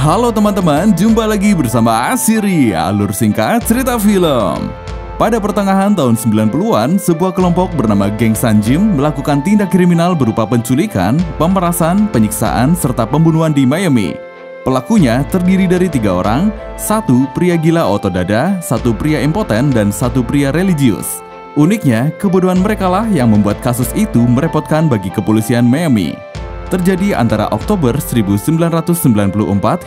Halo teman-teman, jumpa lagi bersama Asiri, alur singkat cerita film. Pada pertengahan tahun 90-an, sebuah kelompok bernama Geng Sanjim melakukan tindak kriminal berupa penculikan, pemerasan, penyiksaan, serta pembunuhan di Miami. Pelakunya terdiri dari 3 orang, 1 pria gila otot dada, 1 pria impoten, dan 1 pria religius. Uniknya, kebodohan merekalah yang membuat kasus itu merepotkan bagi kepolisian Miami. Terjadi antara Oktober 1994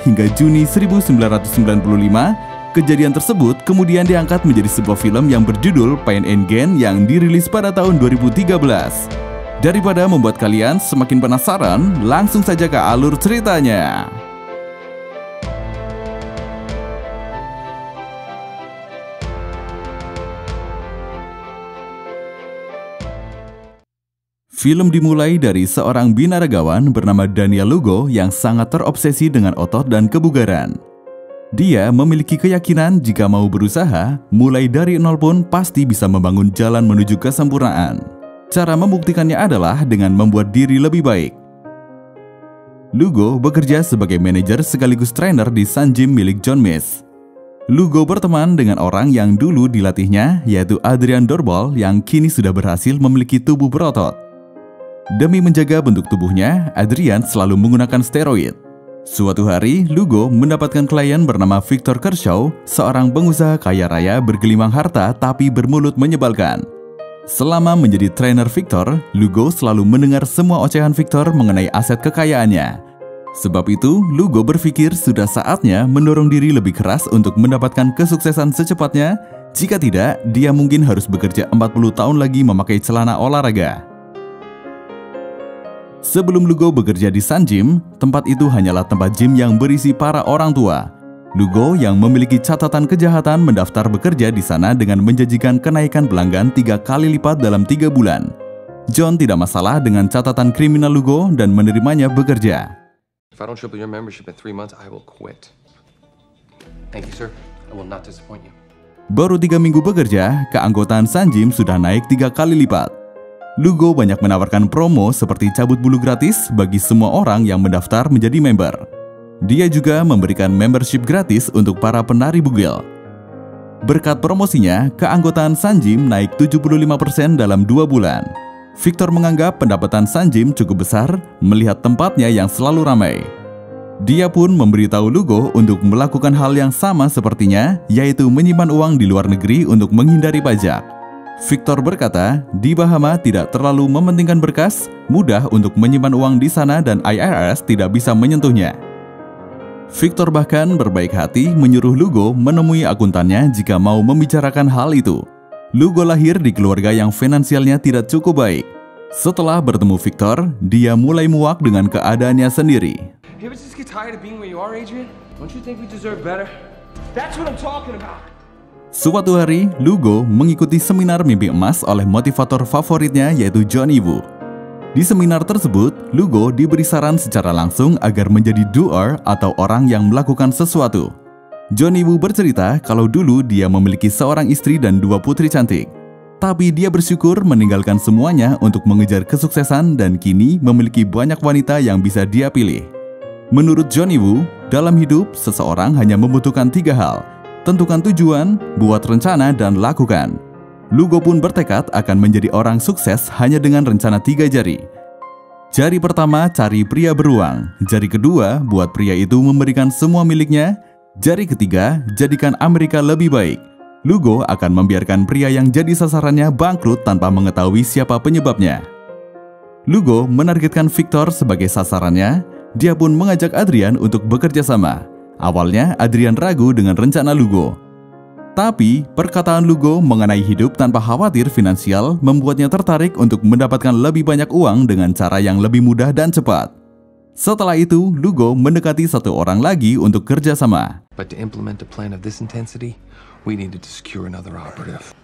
hingga Juni 1995, kejadian tersebut kemudian diangkat menjadi sebuah film yang berjudul Pain and Gain yang dirilis pada tahun 2013. Daripada membuat kalian semakin penasaran, langsung saja ke alur ceritanya. Film dimulai dari seorang binaragawan bernama Daniel Lugo yang sangat terobsesi dengan otot dan kebugaran. Dia memiliki keyakinan jika mau berusaha, mulai dari nol pun pasti bisa membangun jalan menuju kesempurnaan. Cara membuktikannya adalah dengan membuat diri lebih baik. Lugo bekerja sebagai manajer sekaligus trainer di Sanjim milik John Miss. Lugo berteman dengan orang yang dulu dilatihnya, yaitu Adrian Dorbal yang kini sudah berhasil memiliki tubuh berotot. Demi menjaga bentuk tubuhnya, Adrian selalu menggunakan steroid. Suatu hari, Lugo mendapatkan klien bernama Victor Kershaw, seorang pengusaha kaya raya bergelimang harta tapi bermulut menyebalkan. Selama menjadi trainer Victor, Lugo selalu mendengar semua ocehan Victor mengenai aset kekayaannya. Sebab itu, Lugo berpikir sudah saatnya mendorong diri lebih keras untuk mendapatkan kesuksesan secepatnya. Jika tidak, dia mungkin harus bekerja 40 tahun lagi memakai celana olahraga. Sebelum Lugo bekerja di Sanjim, tempat itu hanyalah tempat gym yang berisi para orang tua. Lugo yang memiliki catatan kejahatan mendaftar bekerja di sana dengan menjanjikan kenaikan pelanggan 3 kali lipat dalam 3 bulan. John tidak masalah dengan catatan kriminal Lugo dan menerimanya bekerja. If I don't triple your membership in 3 months, I will quit. Thank you, sir. I will not disappoint you. Baru 3 minggu bekerja, keanggotaan Sanjim sudah naik 3 kali lipat. Lugo banyak menawarkan promo seperti cabut bulu gratis bagi semua orang yang mendaftar menjadi member. Dia juga memberikan membership gratis untuk para penari bugil. Berkat promosinya, keanggotaan Sanjim naik 75% dalam 2 bulan. Victor menganggap pendapatan Sanjim cukup besar melihat tempatnya yang selalu ramai. Dia pun memberitahu Lugo untuk melakukan hal yang sama sepertinya, yaitu menyimpan uang di luar negeri untuk menghindari pajak. Victor berkata, di Bahama tidak terlalu mementingkan berkas, mudah untuk menyimpan uang di sana dan IRS tidak bisa menyentuhnya. Victor bahkan berbaik hati menyuruh Lugo menemui akuntannya jika mau membicarakan hal itu. Lugo lahir di keluarga yang finansialnya tidak cukup baik. Setelah bertemu Victor, dia mulai muak dengan keadaannya sendiri. Hey, but just get tired of being where you are, Adrian? Don't you think we deserve better? That's what I'm talking about. Suatu hari, Lugo mengikuti seminar mimpi emas oleh motivator favoritnya yaitu Johnny Wu. Di seminar tersebut, Lugo diberi saran secara langsung agar menjadi doer atau orang yang melakukan sesuatu. Johnny Wu bercerita kalau dulu dia memiliki seorang istri dan 2 putri cantik. Tapi dia bersyukur meninggalkan semuanya untuk mengejar kesuksesan dan kini memiliki banyak wanita yang bisa dia pilih. Menurut Johnny Wu, dalam hidup seseorang hanya membutuhkan 3 hal. Tentukan tujuan, buat rencana, dan lakukan. Lugo pun bertekad akan menjadi orang sukses hanya dengan rencana 3 jari. Jari pertama, cari pria beruang. Jari kedua, buat pria itu memberikan semua miliknya. Jari ketiga, jadikan Amerika lebih baik. Lugo akan membiarkan pria yang jadi sasarannya bangkrut tanpa mengetahui siapa penyebabnya. Lugo menargetkan Victor sebagai sasarannya. Dia pun mengajak Adrian untuk bekerja sama. Awalnya, Adrian ragu dengan rencana Lugo. Tapi, perkataan Lugo mengenai hidup tanpa khawatir finansial membuatnya tertarik untuk mendapatkan lebih banyak uang dengan cara yang lebih mudah dan cepat. Setelah itu, Lugo mendekati 1 orang lagi untuk kerja sama. But to implement a plan of this intensity, we needed to secure another operative.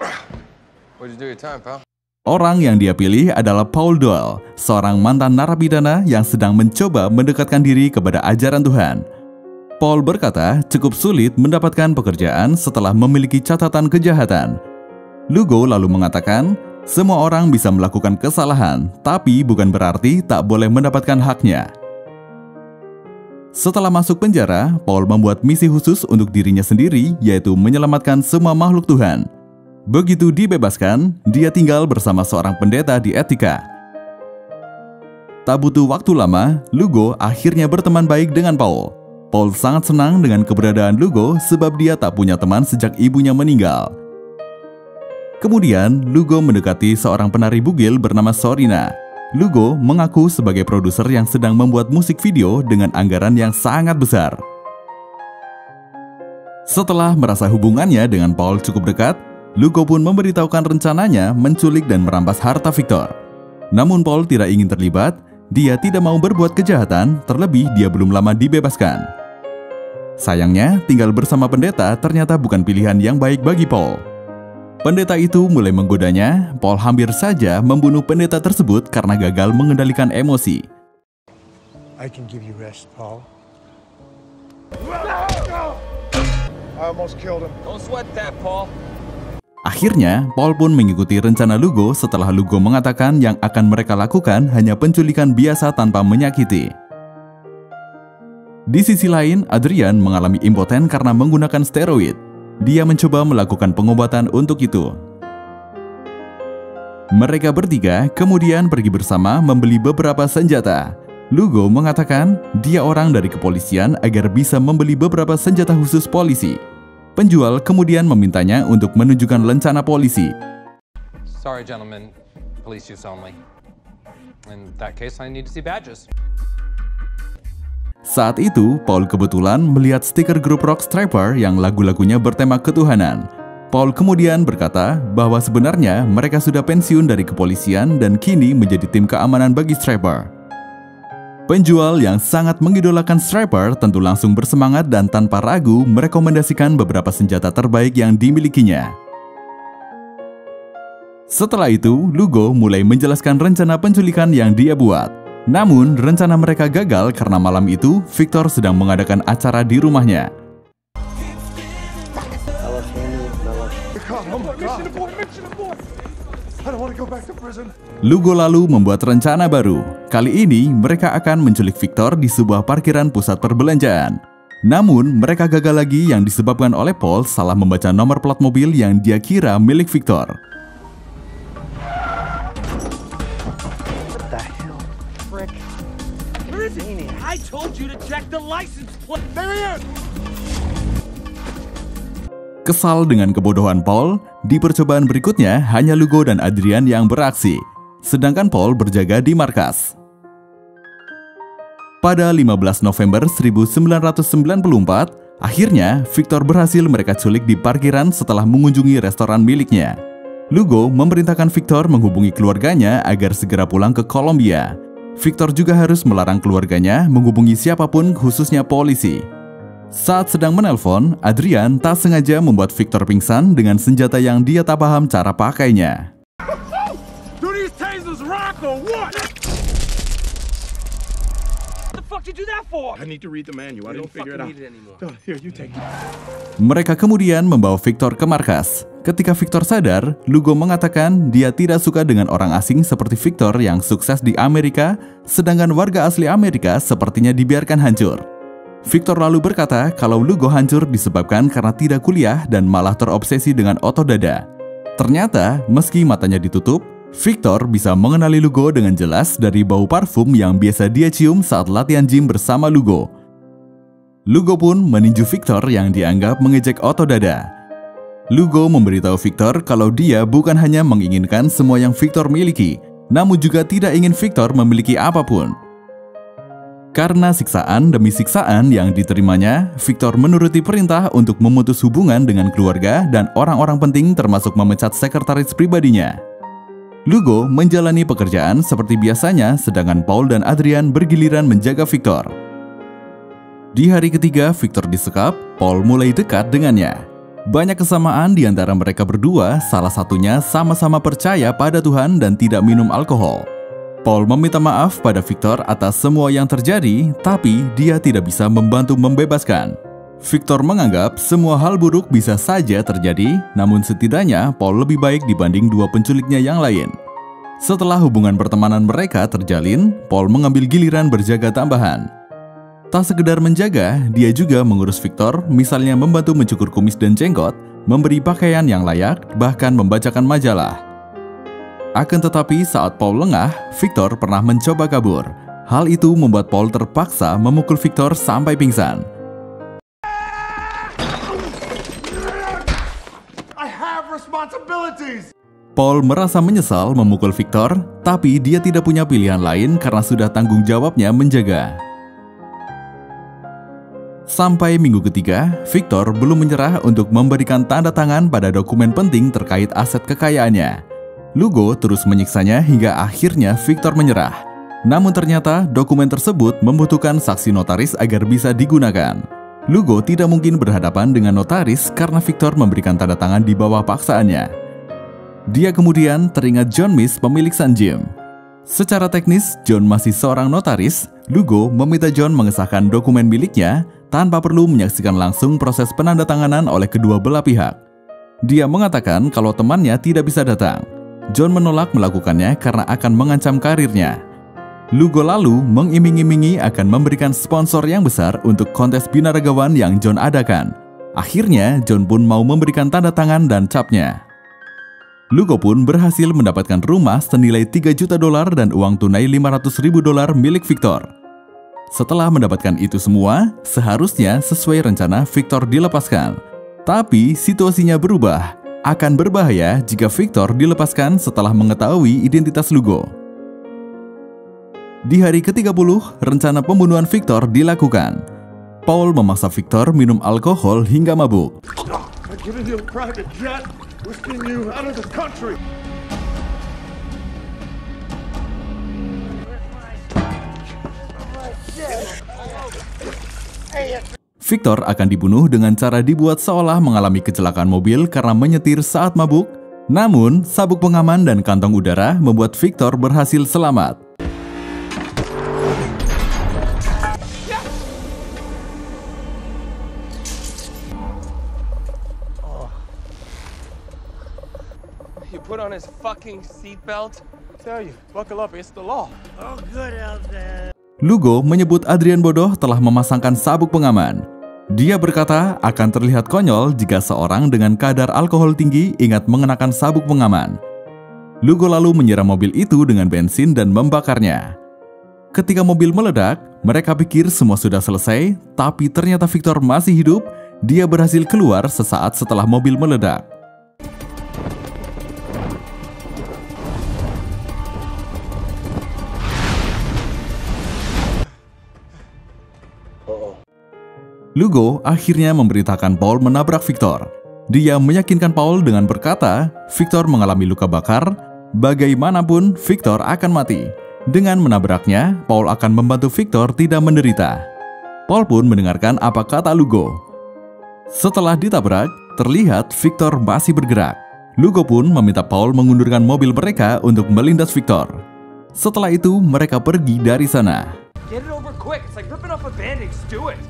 What'd you do your time, pal? Orang yang dia pilih adalah Paul Doyle, seorang mantan narapidana yang sedang mencoba mendekatkan diri kepada ajaran Tuhan. Paul berkata cukup sulit mendapatkan pekerjaan setelah memiliki catatan kejahatan. Lugo lalu mengatakan, semua orang bisa melakukan kesalahan, tapi bukan berarti tak boleh mendapatkan haknya. Setelah masuk penjara, Paul membuat misi khusus untuk dirinya sendiri, yaitu menyelamatkan semua makhluk Tuhan. Begitu dibebaskan, dia tinggal bersama seorang pendeta di Etika. Tak butuh waktu lama, Lugo akhirnya berteman baik dengan Paul. Paul sangat senang dengan keberadaan Lugo sebab dia tak punya teman sejak ibunya meninggal. Kemudian, Lugo mendekati seorang penari bugil bernama Sorina. Lugo mengaku sebagai produser yang sedang membuat musik video dengan anggaran yang sangat besar. Setelah merasa hubungannya dengan Paul cukup dekat, Lugo pun memberitahukan rencananya menculik dan merampas harta Victor. Namun Paul tidak ingin terlibat, dia tidak mau berbuat kejahatan, terlebih dia belum lama dibebaskan. Sayangnya, tinggal bersama pendeta ternyata bukan pilihan yang baik bagi Paul. Pendeta itu mulai menggodanya. Paul hampir saja membunuh pendeta tersebut karena gagal mengendalikan emosi. I can give you rest, Paul. I almost killed him. Don't sweat that, Paul. Akhirnya, Paul pun mengikuti rencana Lugo setelah Lugo mengatakan yang akan mereka lakukan hanya penculikan biasa tanpa menyakiti. Di sisi lain, Adrian mengalami impoten karena menggunakan steroid. Dia mencoba melakukan pengobatan untuk itu. Mereka bertiga kemudian pergi bersama membeli beberapa senjata. Lugo mengatakan dia orang dari kepolisian agar bisa membeli beberapa senjata khusus polisi. Penjual kemudian memintanya untuk menunjukkan lencana polisi. Sorry, gentlemen. Police use only. In that case, I need to see badges. Saat itu, Paul kebetulan melihat stiker grup rock Stryper yang lagu-lagunya bertema ketuhanan. Paul kemudian berkata bahwa sebenarnya mereka sudah pensiun dari kepolisian dan kini menjadi tim keamanan bagi Stryper. Penjual yang sangat mengidolakan Stryper tentu langsung bersemangat dan tanpa ragu merekomendasikan beberapa senjata terbaik yang dimilikinya. Setelah itu, Lugo mulai menjelaskan rencana penculikan yang dia buat. Namun, rencana mereka gagal karena malam itu Victor sedang mengadakan acara di rumahnya. Lugo lalu membuat rencana baru. Kali ini, mereka akan menculik Victor di sebuah parkiran pusat perbelanjaan. Namun, mereka gagal lagi yang disebabkan oleh Paul salah membaca nomor plat mobil yang dia kira milik Victor. I told you to check the license plate. There he is. Kesal dengan kebodohan Paul, di percobaan berikutnya hanya Lugo dan Adrian yang beraksi, sedangkan Paul berjaga di markas. Pada 15 November 1994, akhirnya Victor berhasil mereka culik di parkiran setelah mengunjungi restoran miliknya. Lugo memerintahkan Victor menghubungi keluarganya agar segera pulang ke Kolombia. Victor juga harus melarang keluarganya menghubungi siapapun, khususnya polisi. Saat sedang menelpon, Adrian tak sengaja membuat Victor pingsan dengan senjata yang dia tak paham cara pakainya. Do these tasers rock or what? What the fuck did you do that for? I need to read the manual. I didn't figure it out. Here, you take it. Mereka kemudian membawa Victor ke markas. Ketika Victor sadar, Lugo mengatakan dia tidak suka dengan orang asing seperti Victor yang sukses di Amerika, sedangkan warga asli Amerika sepertinya dibiarkan hancur. Victor lalu berkata kalau Lugo hancur disebabkan karena tidak kuliah dan malah terobsesi dengan otot dada. Ternyata, meski matanya ditutup, Victor bisa mengenali Lugo dengan jelas dari bau parfum yang biasa dia cium saat latihan gym bersama Lugo. Lugo pun meninju Victor yang dianggap mengejek otot dada. Lugo memberitahu Victor kalau dia bukan hanya menginginkan semua yang Victor miliki, namun juga tidak ingin Victor memiliki apapun. Karena siksaan demi siksaan yang diterimanya, Victor menuruti perintah untuk memutus hubungan dengan keluarga dan orang-orang penting termasuk memecat sekretaris pribadinya. Lugo menjalani pekerjaan seperti biasanya, sedangkan Paul dan Adrian bergiliran menjaga Victor. Di hari ketiga Victor disekap, Paul mulai dekat dengannya. Banyak kesamaan di antara mereka berdua, salah satunya sama-sama percaya pada Tuhan dan tidak minum alkohol. Paul meminta maaf pada Victor atas semua yang terjadi, tapi dia tidak bisa membantu membebaskan. Victor menganggap semua hal buruk bisa saja terjadi, namun setidaknya Paul lebih baik dibanding dua penculiknya yang lain. Setelah hubungan pertemanan mereka terjalin, Paul mengambil giliran berjaga tambahan. Tak sekedar menjaga, dia juga mengurus Victor, misalnya membantu mencukur kumis dan jenggot, memberi pakaian yang layak, bahkan membacakan majalah. Akan tetapi saat Paul lengah, Victor pernah mencoba kabur. Hal itu membuat Paul terpaksa memukul Victor sampai pingsan. I have responsibilities. Paul merasa menyesal memukul Victor, tapi dia tidak punya pilihan lain karena sudah tanggung jawabnya menjaga. Sampai minggu ketiga, Victor belum menyerah untuk memberikan tanda tangan pada dokumen penting terkait aset kekayaannya. Lugo terus menyiksanya hingga akhirnya Victor menyerah. Namun ternyata dokumen tersebut membutuhkan saksi notaris agar bisa digunakan. Lugo tidak mungkin berhadapan dengan notaris karena Victor memberikan tanda tangan di bawah paksaannya. Dia kemudian teringat John Miss, pemilik Sun Gym. Secara teknis, John masih seorang notaris. Lugo meminta John mengesahkan dokumen miliknya tanpa perlu menyaksikan langsung proses penandatanganan oleh kedua belah pihak. Dia mengatakan kalau temannya tidak bisa datang. John menolak melakukannya karena akan mengancam karirnya. Lugo lalu mengiming-imingi akan memberikan sponsor yang besar untuk kontes binaragawan yang John adakan. Akhirnya, John pun mau memberikan tanda tangan dan capnya. Lugo pun berhasil mendapatkan rumah senilai $3 juta dan uang tunai $500.000 milik Victor. Setelah mendapatkan itu semua, seharusnya sesuai rencana Victor dilepaskan. Tapi situasinya berubah. Akan berbahaya jika Victor dilepaskan setelah mengetahui identitas Lugo. Di hari ke-30, rencana pembunuhan Victor dilakukan. Paul memaksa Victor minum alkohol hingga mabuk. I'm giving you a private jet, risking you out of the country. Victor akan dibunuh dengan cara dibuat seolah mengalami kecelakaan mobil karena menyetir saat mabuk. Namun, sabuk pengaman dan kantong udara membuat Victor berhasil selamat. You put on his fucking seatbelt? Tell you, buckle up, it's the law. Oh, good out there. Lugo menyebut Adrian bodoh telah memasangkan sabuk pengaman. Dia berkata akan terlihat konyol jika seorang dengan kadar alkohol tinggi ingat mengenakan sabuk pengaman. Lugo lalu menyiram mobil itu dengan bensin dan membakarnya. Ketika mobil meledak, mereka pikir semua sudah selesai, tapi ternyata Victor masih hidup. Dia berhasil keluar sesaat setelah mobil meledak. Lugo akhirnya memberitakan Paul menabrak Victor. Dia meyakinkan Paul dengan berkata, Victor mengalami luka bakar, bagaimanapun Victor akan mati. Dengan menabraknya, Paul akan membantu Victor tidak menderita. Paul pun mendengarkan apa kata Lugo. Setelah ditabrak, terlihat Victor masih bergerak. Lugo pun meminta Paul mengundurkan mobil mereka untuk melindas Victor. Setelah itu, mereka pergi dari sana. Get it over quick. It's like ripping off a band-aid. Just do it.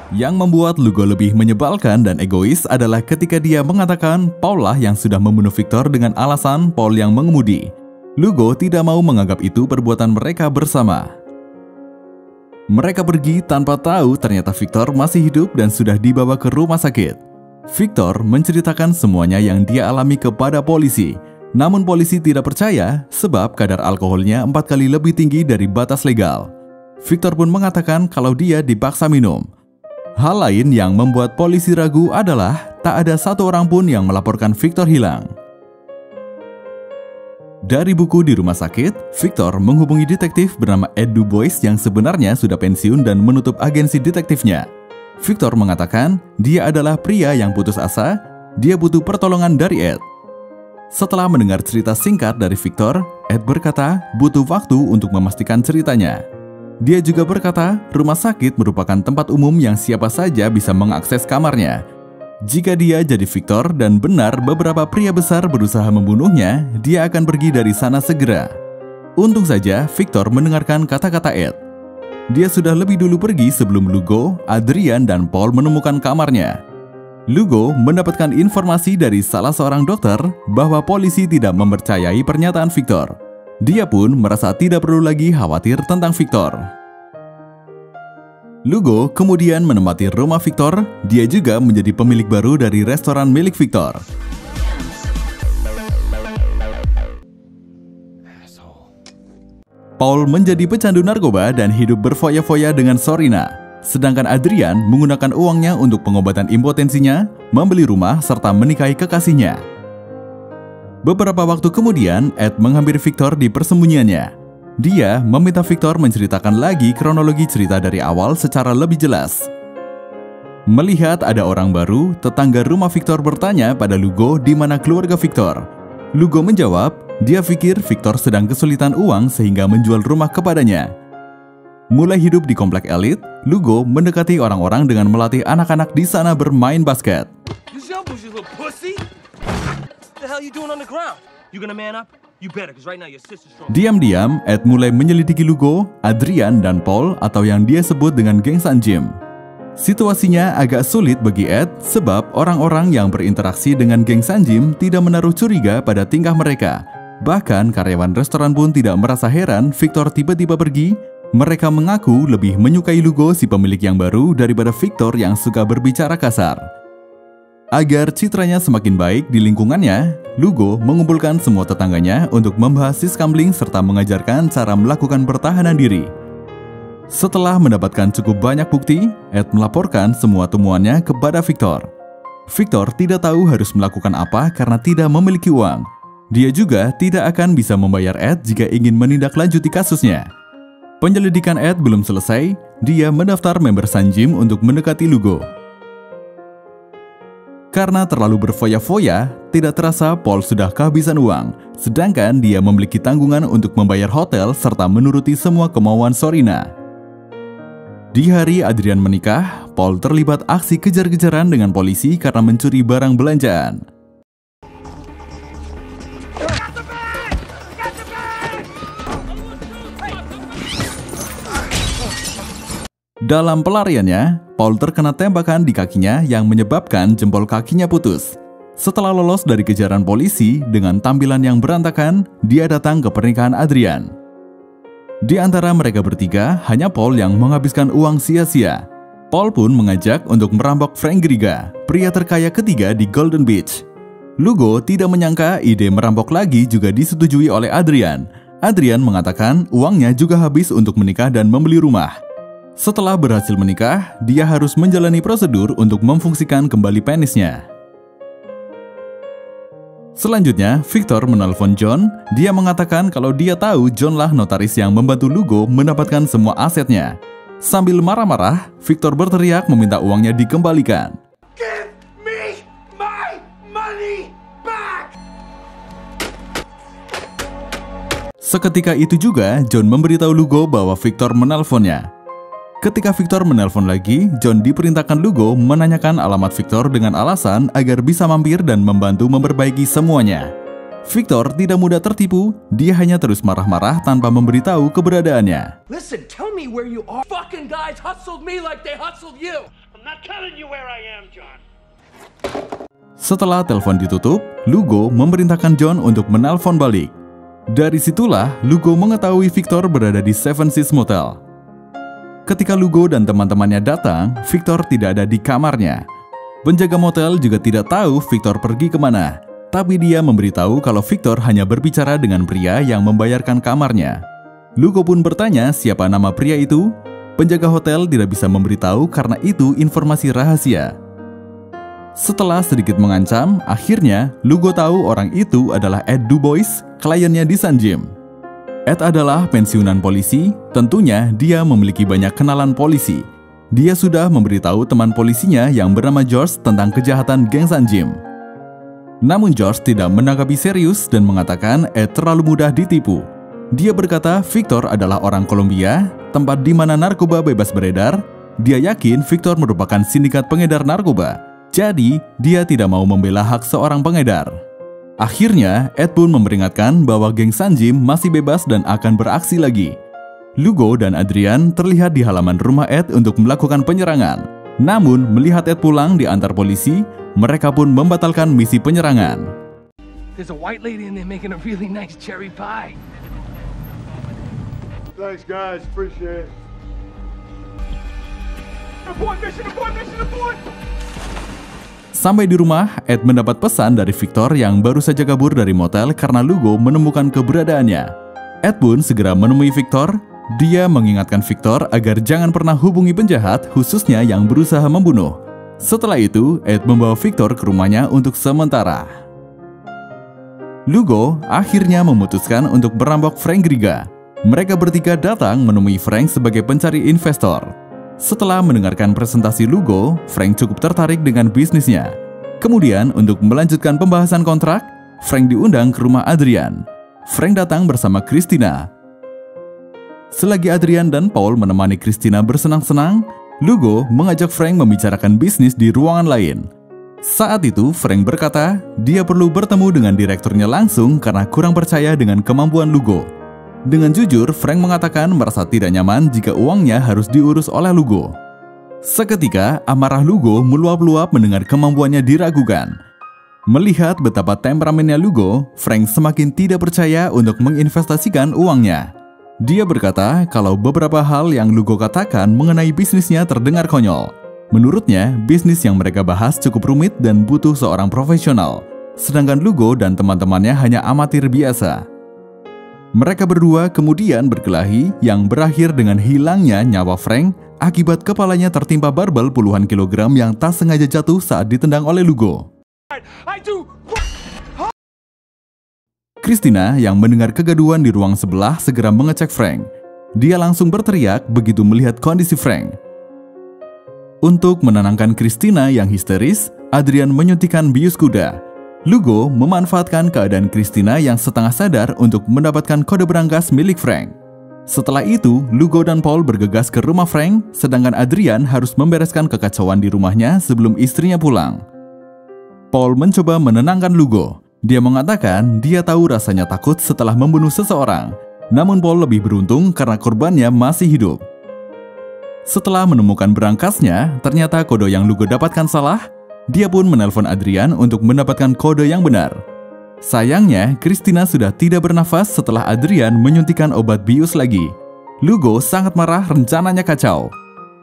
Yang membuat Lugo lebih menyebalkan dan egois adalah ketika dia mengatakan Paul lah yang sudah membunuh Victor dengan alasan Paul yang mengemudi. Lugo tidak mau menganggap itu perbuatan mereka bersama. Mereka pergi tanpa tahu ternyata Victor masih hidup dan sudah dibawa ke rumah sakit. Victor menceritakan semuanya yang dia alami kepada polisi. Namun polisi tidak percaya sebab kadar alkoholnya 4 kali lebih tinggi dari batas legal. Victor pun mengatakan kalau dia dipaksa minum. Hal lain yang membuat polisi ragu adalah tak ada satu orang pun yang melaporkan Victor hilang. Dari buku di rumah sakit, Victor menghubungi detektif bernama Ed Dubois yang sebenarnya sudah pensiun dan menutup agensi detektifnya. Victor mengatakan dia adalah pria yang putus asa, dia butuh pertolongan dari Ed. Setelah mendengar cerita singkat dari Victor, Ed berkata butuh waktu untuk memastikan ceritanya. Dia juga berkata rumah sakit merupakan tempat umum yang siapa saja bisa mengakses kamarnya. Jika dia jadi Victor dan benar beberapa pria besar berusaha membunuhnya, dia akan pergi dari sana segera. Untung saja Victor mendengarkan kata-kata Ed. Dia sudah lebih dulu pergi sebelum Lugo, Adrian, dan Paul menemukan kamarnya. Lugo mendapatkan informasi dari salah seorang dokter bahwa polisi tidak mempercayai pernyataan Victor. Dia pun merasa tidak perlu lagi khawatir tentang Victor. Lugo kemudian menempati rumah Victor. Dia juga menjadi pemilik baru dari restoran milik Victor. Paul menjadi pecandu narkoba dan hidup berfoya-foya dengan Sorina. Sedangkan Adrian menggunakan uangnya untuk pengobatan impotensinya, membeli rumah, serta menikahi kekasihnya. Beberapa waktu kemudian, Ed menghampiri Victor di persembunyiannya. Dia meminta Victor menceritakan lagi kronologi cerita dari awal secara lebih jelas. Melihat ada orang baru, tetangga rumah Victor bertanya pada Lugo di mana keluarga Victor. Lugo menjawab, dia pikir Victor sedang kesulitan uang sehingga menjual rumah kepadanya. Mulai hidup di komplek elit, Lugo mendekati orang-orang dengan melatih anak-anak di sana bermain basket. Diam-diam, Ed mulai menyelidiki Lugo, Adrian, dan Paul atau yang dia sebut dengan geng Sanjim. Situasinya agak sulit bagi Ed sebab orang-orang yang berinteraksi dengan geng Sanjim tidak menaruh curiga pada tingkah mereka. Bahkan karyawan restoran pun tidak merasa heran Victor tiba-tiba pergi. Mereka mengaku lebih menyukai Lugo si pemilik yang baru daripada Victor yang suka berbicara kasar. Agar citranya semakin baik di lingkungannya, Lugo mengumpulkan semua tetangganya untuk membahas siskamling serta mengajarkan cara melakukan pertahanan diri. Setelah mendapatkan cukup banyak bukti, Ed melaporkan semua temuannya kepada Victor. Victor tidak tahu harus melakukan apa karena tidak memiliki uang. Dia juga tidak akan bisa membayar Ed jika ingin menindaklanjuti kasusnya. Penyelidikan Ed belum selesai, dia mendaftar member Sanjim untuk mendekati Lugo. Karena terlalu berfoya-foya, tidak terasa Paul sudah kehabisan uang, sedangkan dia memiliki tanggungan untuk membayar hotel serta menuruti semua kemauan Sorina. Di hari Adrian menikah, Paul terlibat aksi kejar-kejaran dengan polisi karena mencuri barang belanjaan. Dalam pelariannya, Paul terkena tembakan di kakinya yang menyebabkan jempol kakinya putus. Setelah lolos dari kejaran polisi dengan tampilan yang berantakan, dia datang ke pernikahan Adrian. Di antara mereka bertiga, hanya Paul yang menghabiskan uang sia-sia. Paul pun mengajak untuk merampok Frank Griga, pria terkaya ketiga di Golden Beach. Lugo tidak menyangka ide merampok lagi juga disetujui oleh Adrian. Adrian mengatakan uangnya juga habis untuk menikah dan membeli rumah. Setelah berhasil menikah, dia harus menjalani prosedur untuk memfungsikan kembali penisnya. Selanjutnya, Victor menelpon John. Dia mengatakan kalau dia tahu John lah notaris yang membantu Lugo mendapatkan semua asetnya. Sambil marah-marah, Victor berteriak meminta uangnya dikembalikan. Give me my money back! Seketika itu juga, John memberitahu Lugo bahwa Victor menelponnya. Ketika Victor menelpon lagi, John diperintahkan Lugo menanyakan alamat Victor dengan alasan agar bisa mampir dan membantu memperbaiki semuanya. Victor tidak mudah tertipu, dia hanya terus marah-marah tanpa memberitahu keberadaannya. Listen, tell me where you are. Fucking guys hustled me like they hustled you. I'm not telling you where I am, John. Setelah telepon ditutup, Lugo memerintahkan John untuk menelpon balik. Dari situlah, Lugo mengetahui Victor berada di Seven Seas Motel. Ketika Lugo dan teman-temannya datang, Victor tidak ada di kamarnya. Penjaga motel juga tidak tahu Victor pergi kemana, tapi dia memberitahu kalau Victor hanya berbicara dengan pria yang membayarkan kamarnya. Lugo pun bertanya siapa nama pria itu. Penjaga hotel tidak bisa memberitahu karena itu informasi rahasia. Setelah sedikit mengancam, akhirnya Lugo tahu orang itu adalah Ed Dubois, kliennya di Sanjim. Ed adalah pensiunan polisi, tentunya dia memiliki banyak kenalan polisi. Dia sudah memberitahu teman polisinya yang bernama George tentang kejahatan geng Sanjim. Namun George tidak menanggapi serius dan mengatakan Ed terlalu mudah ditipu. Dia berkata Victor adalah orang Kolombia, tempat di mana narkoba bebas beredar. Dia yakin Victor merupakan sindikat pengedar narkoba, jadi dia tidak mau membela hak seorang pengedar. Akhirnya, Ed pun memperingatkan bahwa geng Sanjim masih bebas dan akan beraksi lagi. Lugo dan Adrian terlihat di halaman rumah Ed untuk melakukan penyerangan. Namun, melihat Ed pulang diantar polisi, mereka pun membatalkan misi penyerangan. There's a white lady in there making a really nice cherry pie. Thanks, guys. Appreciate it. Mission abort! Sampai di rumah, Ed mendapat pesan dari Victor yang baru saja kabur dari motel karena Lugo menemukan keberadaannya. Ed pun segera menemui Victor. Dia mengingatkan Victor agar jangan pernah hubungi penjahat, khususnya yang berusaha membunuh. Setelah itu, Ed membawa Victor ke rumahnya untuk sementara. Lugo akhirnya memutuskan untuk merampok Frank Griga. Mereka bertiga datang menemui Frank sebagai pencari investor. Setelah mendengarkan presentasi Lugo, Frank cukup tertarik dengan bisnisnya. Kemudian, untuk melanjutkan pembahasan kontrak, Frank diundang ke rumah Adrian. Frank datang bersama Christina. Selagi Adrian dan Paul menemani Christina bersenang-senang, Lugo mengajak Frank membicarakan bisnis di ruangan lain. Saat itu, Frank berkata dia perlu bertemu dengan direkturnya langsung karena kurang percaya dengan kemampuan Lugo. Dengan jujur, Frank mengatakan merasa tidak nyaman jika uangnya harus diurus oleh Lugo. Seketika, amarah Lugo meluap-luap mendengar kemampuannya diragukan. Melihat betapa temperamennya Lugo, Frank semakin tidak percaya untuk menginvestasikan uangnya. Dia berkata kalau beberapa hal yang Lugo katakan mengenai bisnisnya terdengar konyol. Menurutnya, bisnis yang mereka bahas cukup rumit dan butuh seorang profesional. Sedangkan Lugo dan teman-temannya hanya amatir biasa. Mereka berdua kemudian berkelahi yang berakhir dengan hilangnya nyawa Frank akibat kepalanya tertimpa barbel puluhan kilogram yang tak sengaja jatuh saat ditendang oleh Lugo. Christina yang mendengar kegaduhan di ruang sebelah segera mengecek Frank. Dia langsung berteriak begitu melihat kondisi Frank. Untuk menenangkan Christina yang histeris, Adrian menyuntikkan bius kuda. Lugo memanfaatkan keadaan Christina yang setengah sadar untuk mendapatkan kode berangkas milik Frank. Setelah itu, Lugo dan Paul bergegas ke rumah Frank, sedangkan Adrian harus membereskan kekacauan di rumahnya sebelum istrinya pulang. Paul mencoba menenangkan Lugo. Dia mengatakan dia tahu rasanya takut setelah membunuh seseorang. Namun Paul lebih beruntung karena korbannya masih hidup. Setelah menemukan berangkasnya, ternyata kode yang Lugo dapatkan salah. Dia pun menelpon Adrian untuk mendapatkan kode yang benar. Sayangnya, Christina sudah tidak bernafas setelah Adrian menyuntikkan obat bius lagi. Lugo sangat marah, rencananya kacau.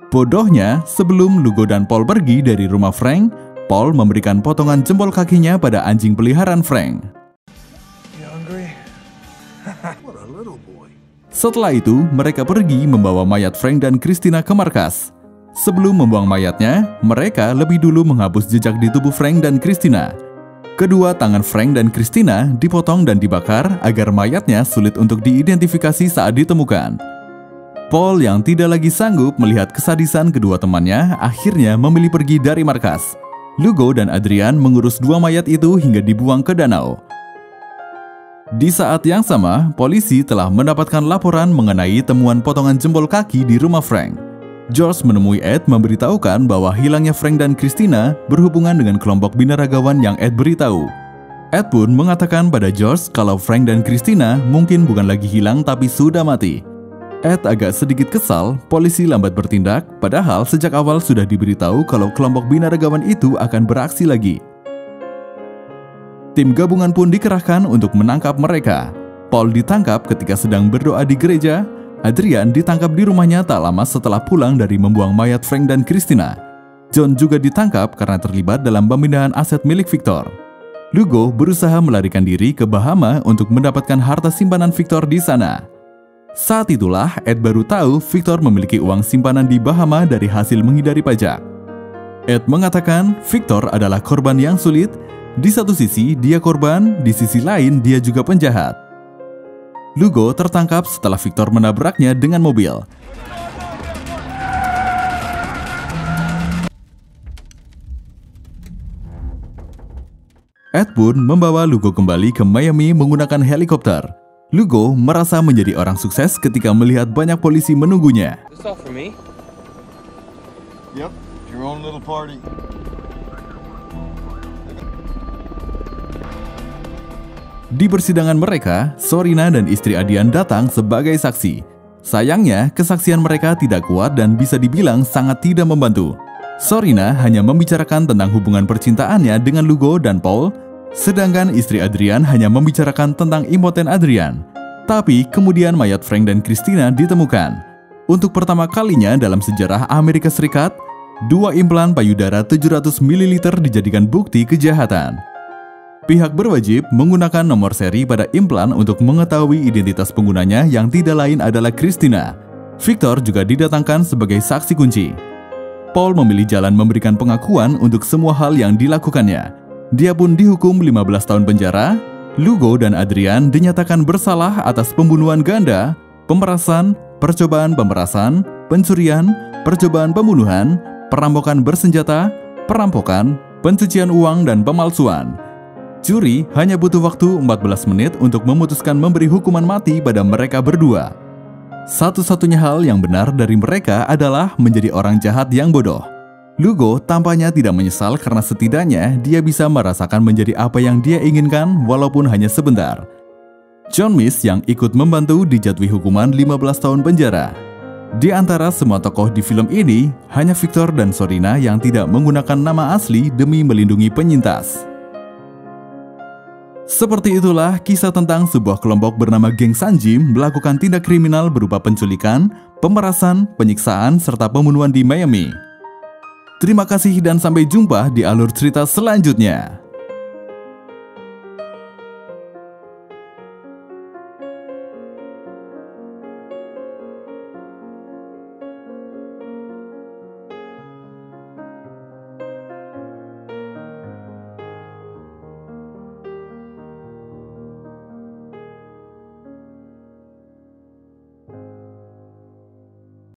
Bodohnya, sebelum Lugo dan Paul pergi dari rumah Frank, Paul memberikan potongan jempol kakinya pada anjing peliharaan Frank. Setelah itu, mereka pergi membawa mayat Frank dan Christina ke markas. Sebelum membuang mayatnya, mereka lebih dulu menghapus jejak di tubuh Frank dan Christina. Kedua tangan Frank dan Christina dipotong dan dibakar agar mayatnya sulit untuk diidentifikasi saat ditemukan. Paul yang tidak lagi sanggup melihat kesadisan kedua temannya akhirnya memilih pergi dari markas. Lugo dan Adrian mengurus dua mayat itu hingga dibuang ke danau. Di saat yang sama, polisi telah mendapatkan laporan mengenai temuan potongan jempol kaki di rumah Frank. George menemui Ed memberitahukan bahwa hilangnya Frank dan Christina berhubungan dengan kelompok binaragawan yang Ed beritahu. Ed pun mengatakan pada George kalau Frank dan Christina mungkin bukan lagi hilang tapi sudah mati. Ed agak sedikit kesal, polisi lambat bertindak, padahal sejak awal sudah diberitahu kalau kelompok binaragawan itu akan beraksi lagi. Tim gabungan pun dikerahkan untuk menangkap mereka. Paul ditangkap ketika sedang berdoa di gereja. Adrian ditangkap di rumahnya tak lama setelah pulang dari membuang mayat Frank dan Christina. John juga ditangkap karena terlibat dalam pemindahan aset milik Victor. Lugo berusaha melarikan diri ke Bahama untuk mendapatkan harta simpanan Victor di sana. Saat itulah Ed baru tahu Victor memiliki uang simpanan di Bahama dari hasil menghindari pajak. Ed mengatakan Victor adalah korban yang sulit. Di satu sisi dia korban, di sisi lain dia juga penjahat. Lugo tertangkap setelah Victor menabraknya dengan mobil. Ed pun membawa Lugo kembali ke Miami menggunakan helikopter. Lugo merasa menjadi orang sukses ketika melihat banyak polisi menunggunya. This all for me? Yep, your own little party. Di persidangan mereka, Sorina dan istri Adian datang sebagai saksi. Sayangnya, kesaksian mereka tidak kuat dan bisa dibilang sangat tidak membantu. Sorina hanya membicarakan tentang hubungan percintaannya dengan Lugo dan Paul, sedangkan istri Adrian hanya membicarakan tentang impoten Adrian. Tapi kemudian mayat Frank dan Christina ditemukan. Untuk pertama kalinya dalam sejarah Amerika Serikat, 2 implan payudara 700 ml dijadikan bukti kejahatan. Pihak berwajib menggunakan nomor seri pada implan untuk mengetahui identitas penggunanya yang tidak lain adalah Christina. Victor juga didatangkan sebagai saksi kunci. Paul memilih jalan memberikan pengakuan untuk semua hal yang dilakukannya. Dia pun dihukum 15 tahun penjara. Lugo dan Adrian dinyatakan bersalah atas pembunuhan ganda, pemerasan, percobaan pemerasan, pencurian, percobaan pembunuhan, perampokan bersenjata, perampokan, pencucian uang, dan pemalsuan. Juri hanya butuh waktu 14 menit untuk memutuskan memberi hukuman mati pada mereka berdua. Satu-satunya hal yang benar dari mereka adalah menjadi orang jahat yang bodoh. Lugo tampaknya tidak menyesal karena setidaknya dia bisa merasakan menjadi apa yang dia inginkan walaupun hanya sebentar. John Miss yang ikut membantu dijatuhi hukuman 15 tahun penjara. Di antara semua tokoh di film ini, hanya Victor dan Sorina yang tidak menggunakan nama asli demi melindungi penyintas. Seperti itulah kisah tentang sebuah kelompok bernama Geng Sanjim melakukan tindak kriminal berupa penculikan, pemerasan, penyiksaan, serta pembunuhan di Miami. Terima kasih dan sampai jumpa di alur cerita selanjutnya.